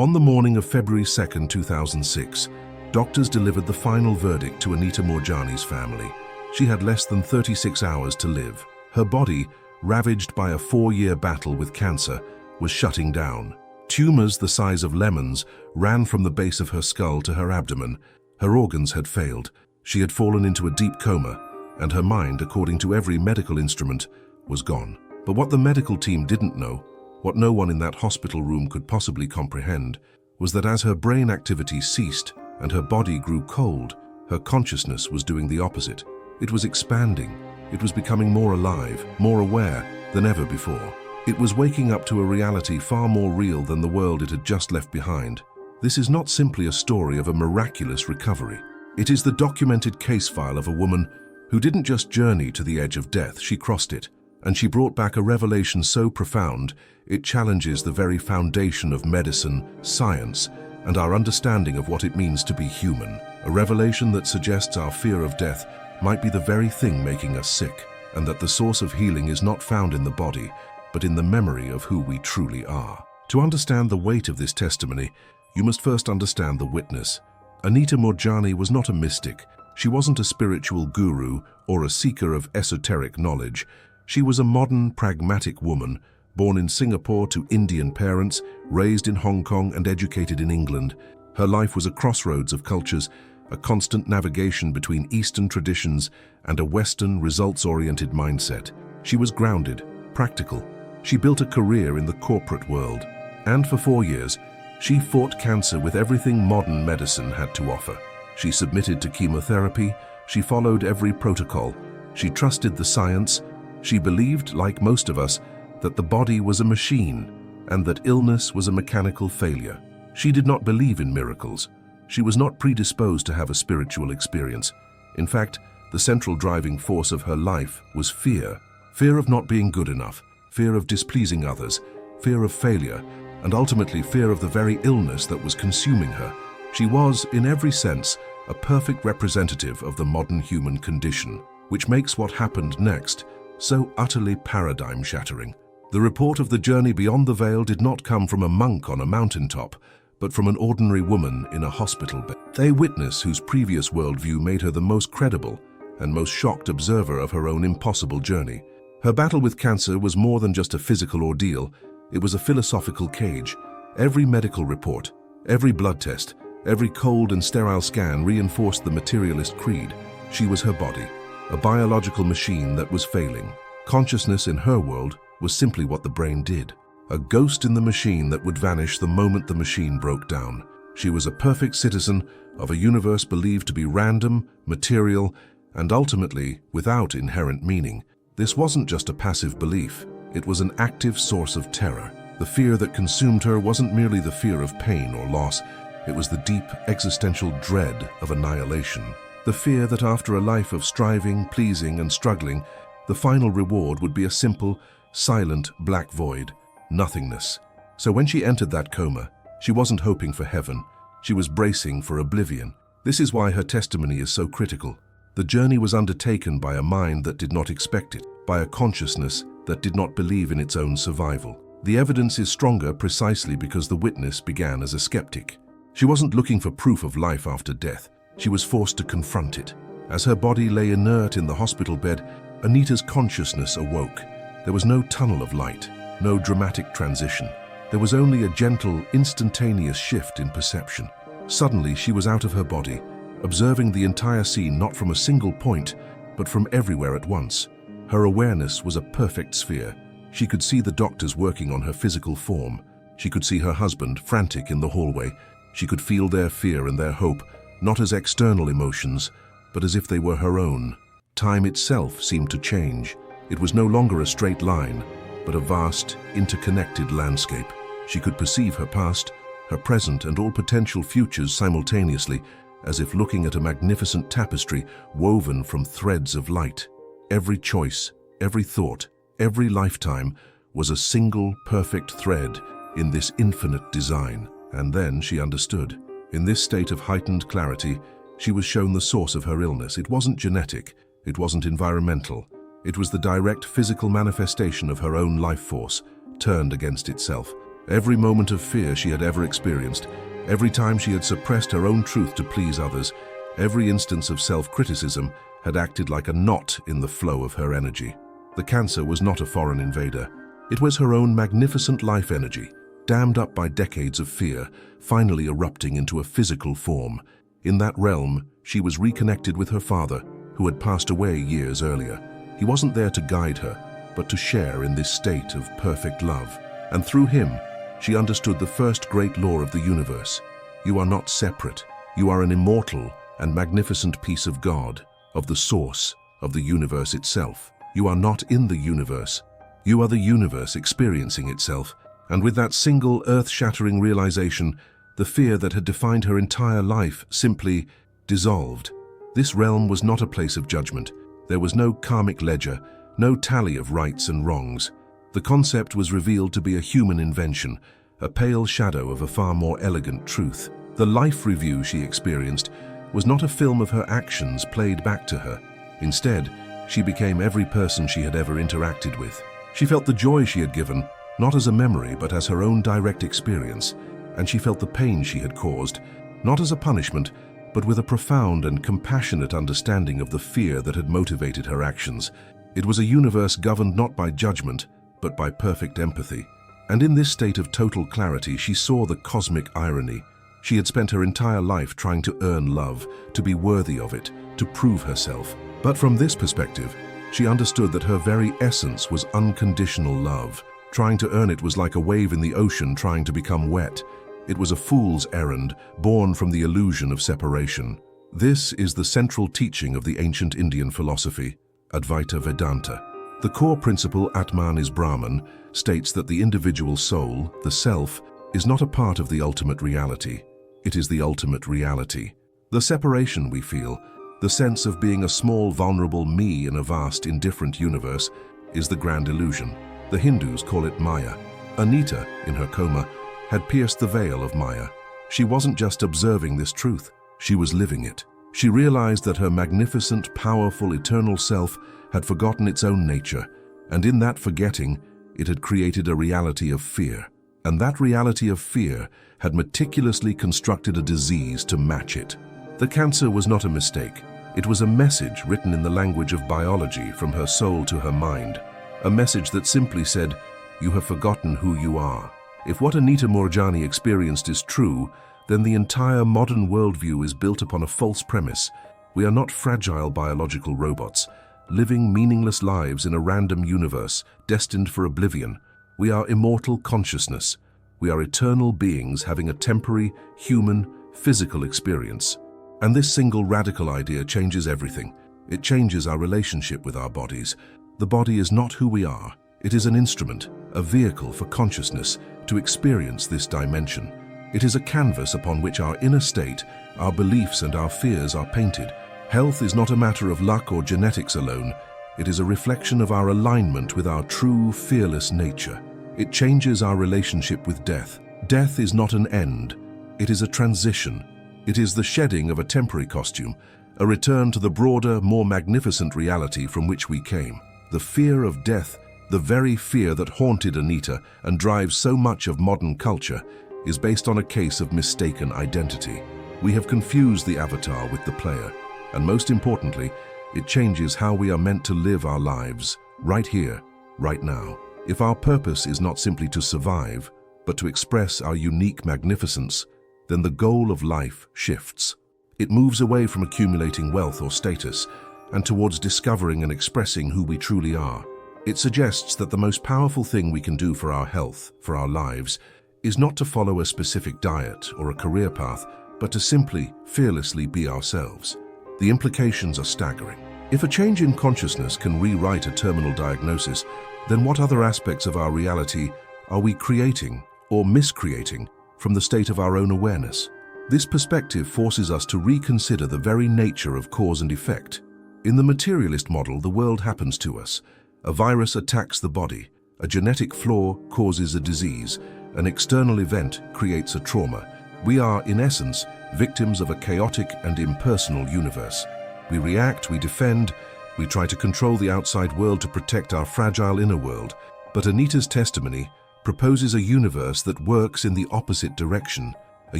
On the morning of February 2, 2006, doctors delivered the final verdict to Anita Moorjani's family. She had less than 36 hours to live. Her body, ravaged by a 4-year battle with cancer, was shutting down. Tumors the size of lemons ran from the base of her skull to her abdomen. Her organs had failed. She had fallen into a deep coma, and her mind, according to every medical instrument, was gone. But what the medical team didn't know, what no one in that hospital room could possibly comprehend, was that as her brain activity ceased and her body grew cold, her consciousness was doing the opposite. It was expanding. It was becoming more alive, more aware than ever before. It was waking up to a reality far more real than the world it had just left behind. This is not simply a story of a miraculous recovery. It is the documented case file of a woman who didn't just journey to the edge of death, she crossed it, and she brought back a revelation so profound it challenges the very foundation of medicine, science, and our understanding of what it means to be human. A revelation that suggests our fear of death might be the very thing making us sick, and that the source of healing is not found in the body, but in the memory of who we truly are. To understand the weight of this testimony, you must first understand the witness. Anita Moorjani was not a mystic. She wasn't a spiritual guru or a seeker of esoteric knowledge. She was a modern, pragmatic woman, born in Singapore to Indian parents, raised in Hong Kong and educated in England. Her life was a crossroads of cultures, a constant navigation between Eastern traditions and a Western, results-oriented mindset. She was grounded, practical. She built a career in the corporate world, and for 4 years, she fought cancer with everything modern medicine had to offer. She submitted to chemotherapy, she followed every protocol, she trusted the science, she believed, like most of us, that the body was a machine and that illness was a mechanical failure. She did not believe in miracles. She was not predisposed to have a spiritual experience. In fact, the central driving force of her life was fear. Fear of not being good enough, fear of displeasing others, fear of failure, and ultimately fear of the very illness that was consuming her. She was, in every sense, a perfect representative of the modern human condition, which makes what happened next so utterly paradigm-shattering. The report of the journey beyond the veil did not come from a monk on a mountaintop, but from an ordinary woman in a hospital bed. A witness whose previous worldview made her the most credible and most shocked observer of her own impossible journey. Her battle with cancer was more than just a physical ordeal. It was a philosophical cage. Every medical report, every blood test, every cold and sterile scan reinforced the materialist creed. She was her body, a biological machine that was failing. Consciousness in her world was simply what the brain did. A ghost in the machine that would vanish the moment the machine broke down. She was a perfect citizen of a universe believed to be random, material, and ultimately without inherent meaning. This wasn't just a passive belief. It was an active source of terror. The fear that consumed her wasn't merely the fear of pain or loss. It was the deep existential dread of annihilation. The fear that after a life of striving, pleasing, and struggling, the final reward would be a simple, silent black void, nothingness. So when she entered that coma, she wasn't hoping for heaven. She was bracing for oblivion. This is why her testimony is so critical. The journey was undertaken by a mind that did not expect it, by a consciousness that did not believe in its own survival. The evidence is stronger precisely because the witness began as a skeptic. She wasn't looking for proof of life after death. She was forced to confront it. As her body lay inert in the hospital bed, Anita's consciousness awoke. There was no tunnel of light, no dramatic transition. There was only a gentle, instantaneous shift in perception. Suddenly, she was out of her body, observing the entire scene not from a single point, but from everywhere at once. Her awareness was a perfect sphere. She could see the doctors working on her physical form. She could see her husband, frantic in the hallway. She could feel their fear and their hope, not as external emotions, but as if they were her own. Time itself seemed to change. It was no longer a straight line, but a vast, interconnected landscape. She could perceive her past, her present, and all potential futures simultaneously, as if looking at a magnificent tapestry woven from threads of light. Every choice, every thought, every lifetime was a single, perfect thread in this infinite design. And then she understood. In this state of heightened clarity, she was shown the source of her illness. It wasn't genetic, it wasn't environmental. It was the direct physical manifestation of her own life force, turned against itself. Every moment of fear she had ever experienced, every time she had suppressed her own truth to please others, every instance of self-criticism had acted like a knot in the flow of her energy. The cancer was not a foreign invader. It was her own magnificent life energy, dammed up by decades of fear, finally erupting into a physical form. In that realm, she was reconnected with her father, who had passed away years earlier. He wasn't there to guide her, but to share in this state of perfect love. And through him, she understood the first great law of the universe. You are not separate. You are an immortal and magnificent piece of God, of the source, of the universe itself. You are not in the universe. You are the universe experiencing itself. And with that single earth-shattering realization, the fear that had defined her entire life simply dissolved. This realm was not a place of judgment. There was no karmic ledger, no tally of rights and wrongs. The concept was revealed to be a human invention, a pale shadow of a far more elegant truth. The life review she experienced was not a film of her actions played back to her. Instead, she became every person she had ever interacted with. She felt the joy she had given, not as a memory but as her own direct experience, and she felt the pain she had caused, not as a punishment, but with a profound and compassionate understanding of the fear that had motivated her actions. It was a universe governed not by judgment, but by perfect empathy. And in this state of total clarity, she saw the cosmic irony. She had spent her entire life trying to earn love, to be worthy of it, to prove herself. But from this perspective, she understood that her very essence was unconditional love. Trying to earn it was like a wave in the ocean trying to become wet. It was a fool's errand, born from the illusion of separation. This is the central teaching of the ancient Indian philosophy, Advaita Vedanta. The core principle Atman is Brahman states that the individual soul, the self, is not a part of the ultimate reality. It is the ultimate reality. The separation we feel, the sense of being a small, vulnerable me in a vast, indifferent universe, is the grand illusion. The Hindus call it Maya. Anita, in her coma, had pierced the veil of Maya. She wasn't just observing this truth, she was living it. She realized that her magnificent, powerful, eternal self had forgotten its own nature, and in that forgetting, it had created a reality of fear. And that reality of fear had meticulously constructed a disease to match it. The cancer was not a mistake. It was a message written in the language of biology from her soul to her mind. A message that simply said, "You have forgotten who you are." If what Anita Moorjani experienced is true, then the entire modern worldview is built upon a false premise. We are not fragile biological robots, living meaningless lives in a random universe, destined for oblivion. We are immortal consciousness. We are eternal beings having a temporary, human, physical experience. And this single radical idea changes everything. It changes our relationship with our bodies. The body is not who we are. It is an instrument, a vehicle for consciousness to experience this dimension. It is a canvas upon which our inner state, our beliefs and our fears are painted. Health is not a matter of luck or genetics alone. It is a reflection of our alignment with our true, fearless nature. It changes our relationship with death. Death is not an end. It is a transition. It is the shedding of a temporary costume, a return to the broader, more magnificent reality from which we came. The fear of death, the very fear that haunted Anita and drives so much of modern culture, is based on a case of mistaken identity. We have confused the avatar with the player, and most importantly, it changes how we are meant to live our lives, right here, right now. If our purpose is not simply to survive, but to express our unique magnificence, then the goal of life shifts. It moves away from accumulating wealth or status, and towards discovering and expressing who we truly are. It suggests that the most powerful thing we can do for our health, for our lives, is not to follow a specific diet or a career path, but to simply, fearlessly be ourselves. The implications are staggering. If a change in consciousness can rewrite a terminal diagnosis, then what other aspects of our reality are we creating or miscreating from the state of our own awareness? This perspective forces us to reconsider the very nature of cause and effect. In the materialist model, the world happens to us. A virus attacks the body, a genetic flaw causes a disease, an external event creates a trauma. We are, in essence, victims of a chaotic and impersonal universe. We react, we defend, we try to control the outside world to protect our fragile inner world. But Anita's testimony, proposes a universe that works in the opposite direction, a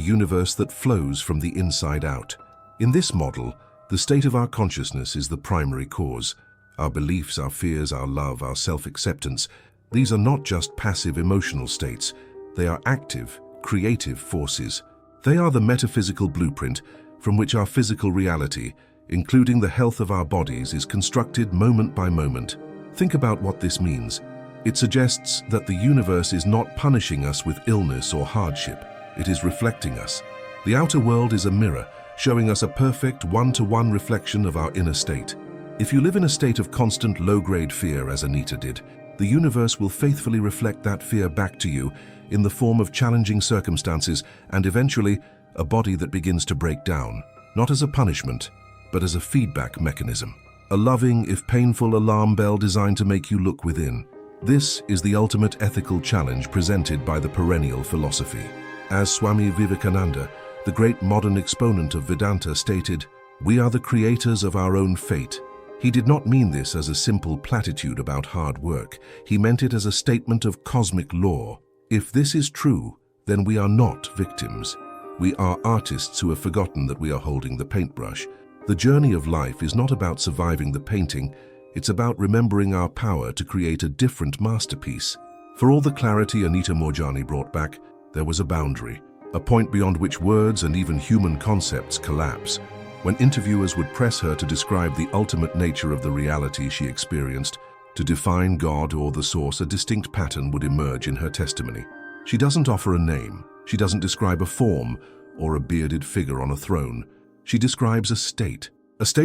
universe that flows from the inside out. In this model, the state of our consciousness is the primary cause. Our beliefs, our fears, our love, our self-acceptance, these are not just passive emotional states. They are active, creative forces. They are the metaphysical blueprint from which our physical reality, including the health of our bodies, is constructed moment by moment. Think about what this means. It suggests that the universe is not punishing us with illness or hardship. It is reflecting us. The outer world is a mirror, showing us a perfect one-to-one reflection of our inner state. If you live in a state of constant low-grade fear, as Anita did, the universe will faithfully reflect that fear back to you in the form of challenging circumstances and eventually a body that begins to break down, not as a punishment, but as a feedback mechanism. A loving, if painful, alarm bell designed to make you look within. This is the ultimate ethical challenge presented by the perennial philosophy. As Swami Vivekananda, the great modern exponent of Vedanta, stated, "We are the creators of our own fate." He did not mean this as a simple platitude about hard work. He meant it as a statement of cosmic law. If this is true, then we are not victims. We are artists who have forgotten that we are holding the paintbrush. The journey of life is not about surviving the painting. It's about remembering our power to create a different masterpiece. For all the clarity Anita Moorjani brought back, there was a boundary, a point beyond which words and even human concepts collapse. When interviewers would press her to describe the ultimate nature of the reality she experienced, to define God or the source, a distinct pattern would emerge in her testimony. She doesn't offer a name. She doesn't describe a form or a bearded figure on a throne. She describes a state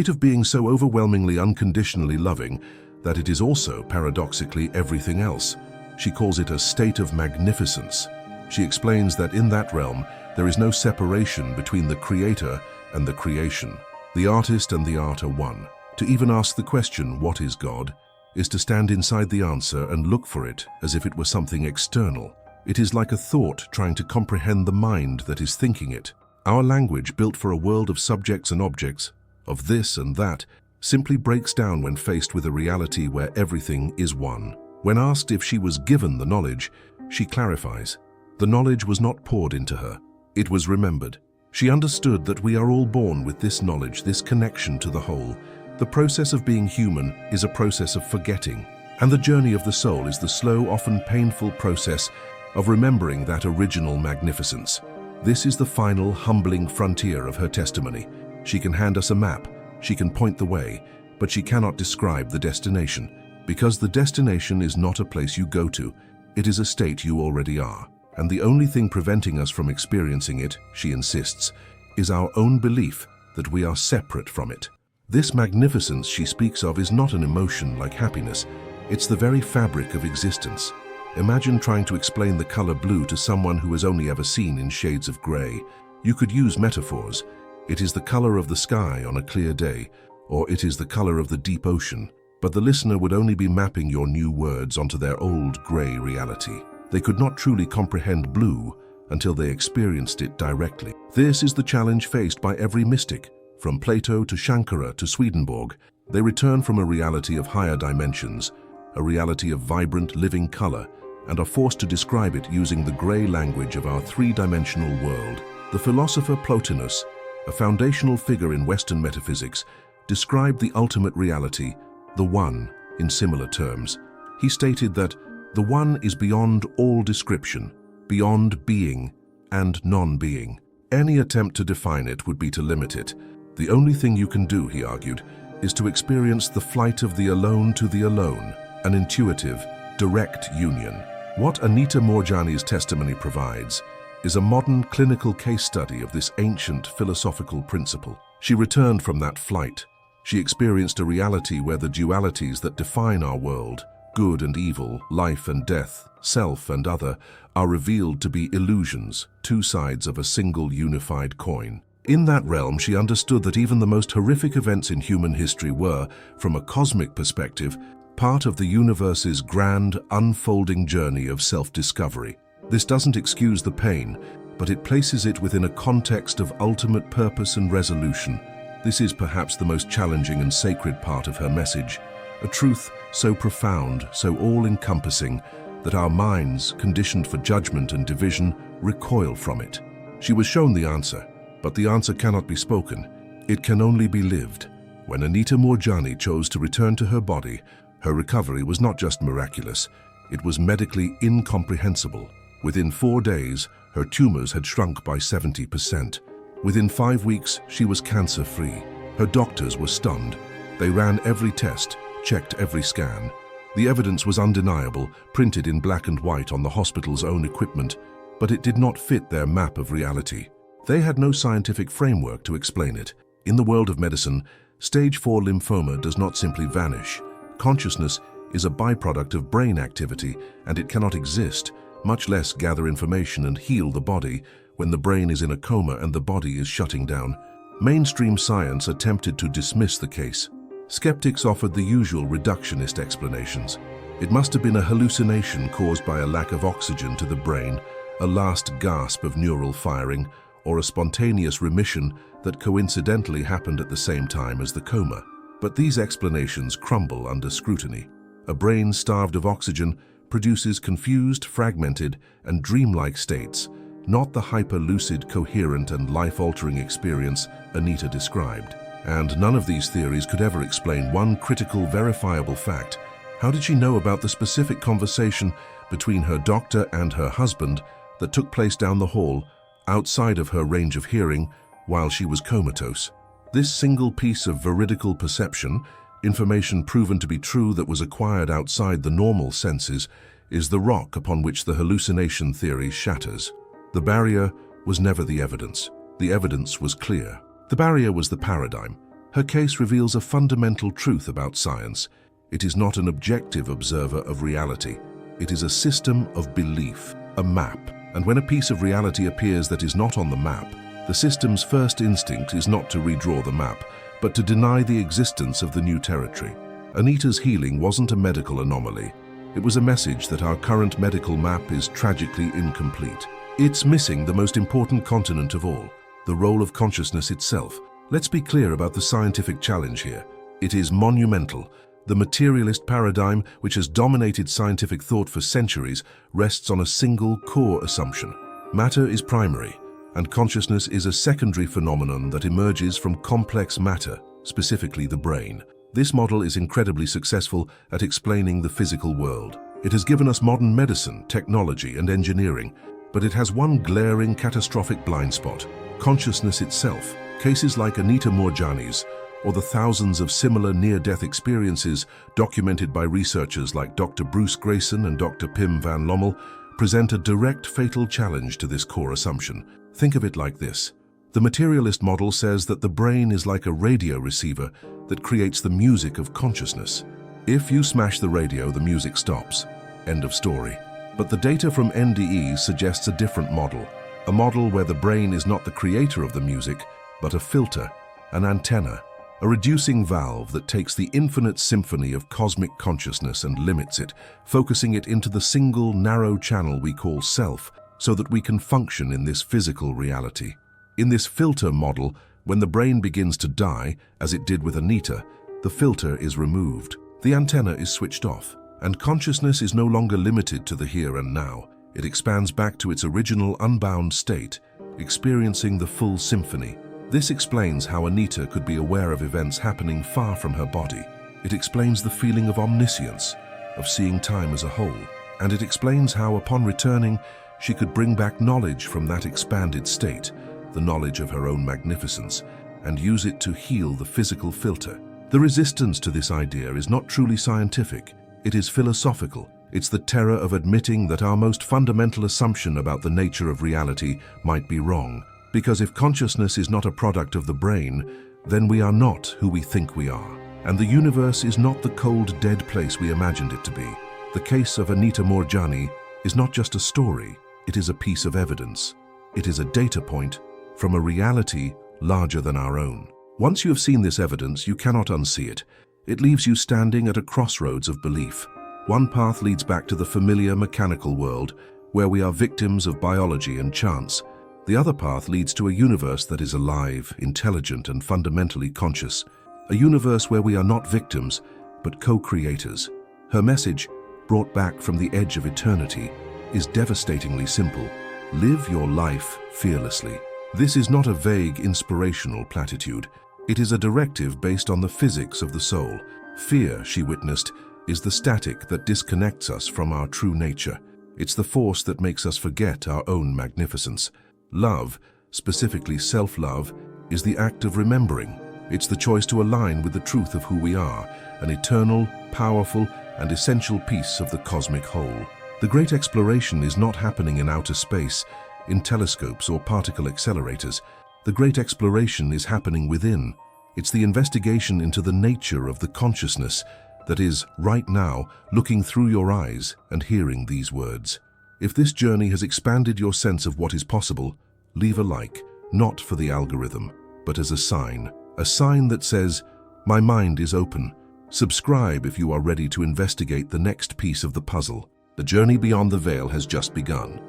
of being so overwhelmingly unconditionally loving that it is also, paradoxically, everything else. She calls it a state of magnificence. She explains that in that realm, there is no separation between the creator and the creation. The artist and the art are one. To even ask the question, what is God, is to stand inside the answer and look for it as if it were something external. It is like a thought trying to comprehend the mind that is thinking it. Our language, built for a world of subjects and objects, of this and that, simply breaks down when faced with a reality where everything is one. When asked if she was given the knowledge, she clarifies. The knowledge was not poured into her. It was remembered. She understood that we are all born with this knowledge, this connection to the whole. The process of being human is a process of forgetting, and the journey of the soul is the slow, often painful process of remembering that original magnificence. This is the final, humbling frontier of her testimony. She can hand us a map, she can point the way, but she cannot describe the destination, because the destination is not a place you go to, it is a state you already are. And the only thing preventing us from experiencing it, she insists, is our own belief that we are separate from it. This magnificence she speaks of is not an emotion like happiness, it's the very fabric of existence. Imagine trying to explain the color blue to someone who has only ever seen in shades of gray. You could use metaphors. It is the color of the sky on a clear day, or it is the color of the deep ocean. But the listener would only be mapping your new words onto their old gray reality. They could not truly comprehend blue until they experienced it directly. This is the challenge faced by every mystic, from Plato to Shankara to Swedenborg. They return from a reality of higher dimensions, a reality of vibrant, living color, and are forced to describe it using the gray language of our three-dimensional world. The philosopher Plotinus, a foundational figure in Western metaphysics, described the ultimate reality, the One, in similar terms. He stated that the One is beyond all description, beyond being and non-being. Any attempt to define it would be to limit it. The only thing you can do, he argued, is to experience the flight of the alone to the alone, an intuitive, direct union. What Anita Moorjani's testimony provides is a modern clinical case study of this ancient philosophical principle. She returned from that flight. She experienced a reality where the dualities that define our world, good and evil, life and death, self and other, are revealed to be illusions, two sides of a single unified coin. In that realm, she understood that even the most horrific events in human history were, from a cosmic perspective, part of the universe's grand, unfolding journey of self-discovery. This doesn't excuse the pain, but it places it within a context of ultimate purpose and resolution. This is perhaps the most challenging and sacred part of her message, a truth so profound, so all-encompassing, that our minds, conditioned for judgment and division, recoil from it. She was shown the answer, but the answer cannot be spoken. It can only be lived. When Anita Moorjani chose to return to her body, her recovery was not just miraculous, it was medically incomprehensible. Within 4 days, her tumors had shrunk by 70%. Within 5 weeks, she was cancer-free. Her doctors were stunned. They ran every test, checked every scan. The evidence was undeniable, printed in black and white on the hospital's own equipment, but it did not fit their map of reality. They had no scientific framework to explain it. In the world of medicine, stage 4 lymphoma does not simply vanish. Consciousness is a byproduct of brain activity, and it cannot exist, much less gather information and heal the body, when the brain is in a coma and the body is shutting down. Mainstream science attempted to dismiss the case. Skeptics offered the usual reductionist explanations. It must have been a hallucination caused by a lack of oxygen to the brain, a last gasp of neural firing, or a spontaneous remission that coincidentally happened at the same time as the coma. But these explanations crumble under scrutiny. A brain starved of oxygen produces confused, fragmented, and dreamlike states, not the hyper-lucid, coherent, and life-altering experience Anita described. And none of these theories could ever explain one critical, verifiable fact. How did she know about the specific conversation between her doctor and her husband that took place down the hall, outside of her range of hearing, while she was comatose? This single piece of veridical perception, information proven to be true that was acquired outside the normal senses, is the rock upon which the hallucination theory shatters. The barrier was never the evidence. The evidence was clear. The barrier was the paradigm. Her case reveals a fundamental truth about science. It is not an objective observer of reality. It is a system of belief, a map. And when a piece of reality appears that is not on the map, the system's first instinct is not to redraw the map, but to deny the existence of the new territory. Anita's healing wasn't a medical anomaly. It was a message that our current medical map is tragically incomplete. It's missing the most important continent of all, the role of consciousness itself. Let's be clear about the scientific challenge here. It is monumental. The materialist paradigm, which has dominated scientific thought for centuries, rests on a single core assumption. Matter is primary, and consciousness is a secondary phenomenon that emerges from complex matter, specifically the brain. This model is incredibly successful at explaining the physical world. It has given us modern medicine, technology, and engineering, but it has one glaring, catastrophic blind spot: consciousness itself. Cases like Anita Moorjani's, or the thousands of similar near-death experiences documented by researchers like Dr. Bruce Grayson and Dr. Pim van Lommel, present a direct, fatal challenge to this core assumption. Think of it like this. The materialist model says that the brain is like a radio receiver that creates the music of consciousness. If you smash the radio, the music stops. End of story. But the data from NDE suggests a different model, a model where the brain is not the creator of the music, but a filter, an antenna, a reducing valve that takes the infinite symphony of cosmic consciousness and limits it, focusing it into the single, narrow channel we call self, so that we can function in this physical reality. In this filter model, when the brain begins to die, as it did with Anita, the filter is removed. The antenna is switched off, and consciousness is no longer limited to the here and now. It expands back to its original unbound state, experiencing the full symphony. This explains how Anita could be aware of events happening far from her body. It explains the feeling of omniscience, of seeing time as a whole. And it explains how, upon returning, she could bring back knowledge from that expanded state, the knowledge of her own magnificence, and use it to heal the physical filter. The resistance to this idea is not truly scientific. It is philosophical. It's the terror of admitting that our most fundamental assumption about the nature of reality might be wrong. Because if consciousness is not a product of the brain, then we are not who we think we are. And the universe is not the cold, dead place we imagined it to be. The case of Anita Moorjani is not just a story, it is a piece of evidence. It is a data point from a reality larger than our own. Once you have seen this evidence, you cannot unsee it. It leaves you standing at a crossroads of belief. One path leads back to the familiar mechanical world, where we are victims of biology and chance. The other path leads to a universe that is alive, intelligent, and fundamentally conscious. A universe where we are not victims, but co-creators. Her message: brought back from the edge of eternity, is devastatingly simple. Live your life fearlessly. This is not a vague, inspirational platitude. It is a directive based on the physics of the soul. Fear, she witnessed, is the static that disconnects us from our true nature. It's the force that makes us forget our own magnificence. Love, specifically self-love, is the act of remembering. It's the choice to align with the truth of who we are, an eternal, powerful, and essential piece of the cosmic whole. The great exploration is not happening in outer space, in telescopes or particle accelerators. The great exploration is happening within. It's the investigation into the nature of the consciousness that is, right now, looking through your eyes and hearing these words. If this journey has expanded your sense of what is possible, leave a like, not for the algorithm, but as a sign that says, "My mind is open." Subscribe if you are ready to investigate the next piece of the puzzle. The journey beyond the veil has just begun.